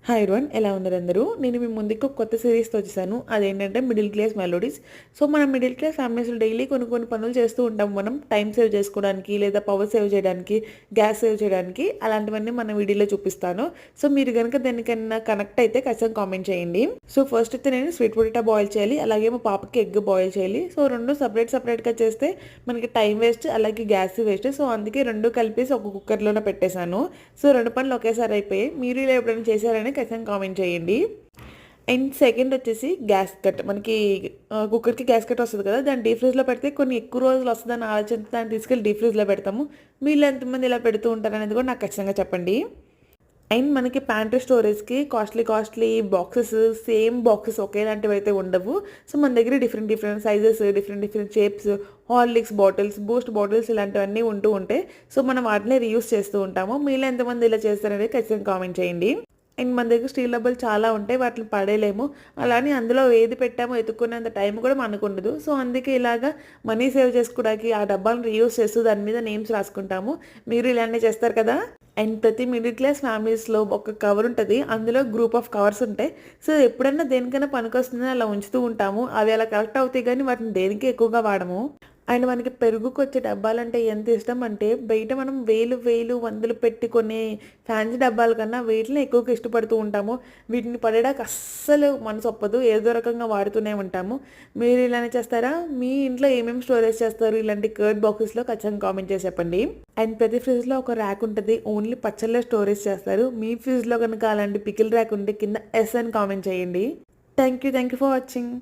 Hi everyone, ఎలా ఉన్నారు అందరూ? నేను మీ ముందుకు ఒక కొత్త సిరీస్తో వచ్చేసాను. అదేంటంటే మిడిల్ క్లాస్ మెలోడీస్. సో మనం మిడిల్ క్లాస్ ఫ్యామిలీస్లో డైలీ కొన్ని పనులు చేస్తూ ఉంటాం. మనం టైం సేవ్ చేసుకోవడానికి, లేదా పవర్ సేవ్ చేయడానికి, గ్యాస్ సేవ్ చేయడానికి, అలాంటివన్నీ మన వీడియోలో చూపిస్తాను. సో మీరు కనుక దేనికైనా కనెక్ట్ అయితే ఖచ్చితంగా కామెంట్ చేయండి. సో ఫస్ట్ అయితే నేను స్వీట్ పొటాటో బాయిల్ చేయాలి, అలాగే మా పాపకి ఎగ్ బాయిల్ చేయాలి. సో రెండు సపరేట్గా చేస్తే మనకి టైం వేస్ట్, అలాగే గ్యాస్ వేస్ట్. సో అందుకే రెండు కలిపేసి ఒక కుక్కర్లోనే పెట్టేశాను. సో రెండు పనులు ఒకేసారి అయిపోయాయి. మీరు ఇలా ఎప్పుడైనా చేశారని ఖచ్చితంగా కామెంట్ చేయండి. అండ్ సెకండ్ వచ్చేసి గ్యాస్ కట్. మనకి కుక్కర్కి గ్యాస్ కట్ వస్తుంది కదా, దాన్ని డీప్ ఫ్రిడ్జ్లో పెడితే కొన్ని ఎక్కువ రోజులు వస్తుందని ఆలోచనతో దాన్ని తీసుకెళ్ళి డీప్ ఫ్రిడ్జ్లో పెడతాము. మీరు ఎంతమంది ఇలా పెడుతూ ఉంటారు అనేది కూడా నాకు ఖచ్చితంగా చెప్పండి. అండ్ మనకి ప్యాంట్రీ స్టోరేజ్కి కాస్ట్లీ బాక్సెస్, సేమ్ బాక్సెస్ ఒకేలాంటివి అయితే ఉండవు. సో మన దగ్గర different sizes, different shapes, Horlicks bottles, Boost bottles ఇలాంటివన్నీ ఉంటూ ఉంటాయి. సో మనం వాటిని రీయూస్ చేస్తూ ఉంటాము. మీలో ఎంతమంది ఇలా చేస్తారనేది ఖచ్చితంగా కామెంట్ చేయండి. అండ్ మన దగ్గర స్టీల్ డబ్బాలు చాలా ఉంటాయి, వాటిని పడేయలేము. అలానే అందులో ఏది పెట్టామో ఎత్తుక్కునేంత టైం కూడా మనకు ఉండదు. సో అందుకే ఇలాగా మనీ సేవ్ చేసుకోవడానికి ఆ డబ్బాలను రీయూస్ చేస్తూ దాని మీద నేమ్స్ రాసుకుంటాము. మీరు ఇలానే చేస్తారు కదా. అండ్ ప్రతి మిడిల్ క్లాస్ ఫ్యామిలీస్లో ఒక కవర్ ఉంటుంది, అందులో గ్రూప్ ఆఫ్ కవర్స్ ఉంటాయి. సో ఎప్పుడైనా దేనికైనా పనికొస్తుందని అలా ఉంచుతూ ఉంటాము. అవి అలా కరెక్ట్ అవుతాయి, కానీ వాటిని దేనికి ఎక్కువగా వాడము. అండ్ మనకి పెరుగుకు వచ్చే డబ్బాలంటే ఎంత ఇష్టం అంటే, బయట మనం వేలు వందలు పెట్టి కొనే ఫ్యాన్సీ డబ్బాల కన్నా వీటిని ఎక్కువగా ఇష్టపడుతూ ఉంటాము. వీటిని పడేయడానికి అస్సలు మనసు ఒప్పదు, ఏదో రకంగా వాడుతూనే ఉంటాము. మీరు ఇలానే చేస్తారా? మీ ఇంట్లో ఏమేమి స్టోరేజ్ చేస్తారు ఇలాంటి కర్డ్ బాక్సెస్లో? ఖచ్చితంగా కామెంట్ చేసి చెప్పండి. అండ్ ప్రతి ఫ్రిడ్జ్లో ఒక ర్యాక్ ఉంటుంది, ఓన్లీ పచ్చళ్ళే స్టోరేజ్ చేస్తారు. మీ ఫ్రిడ్జ్లో కనుక అలాంటి పికిల్ ర్యాక్ ఉంటే కింద ఎస్ అని కామెంట్ చేయండి. Thank you for watching.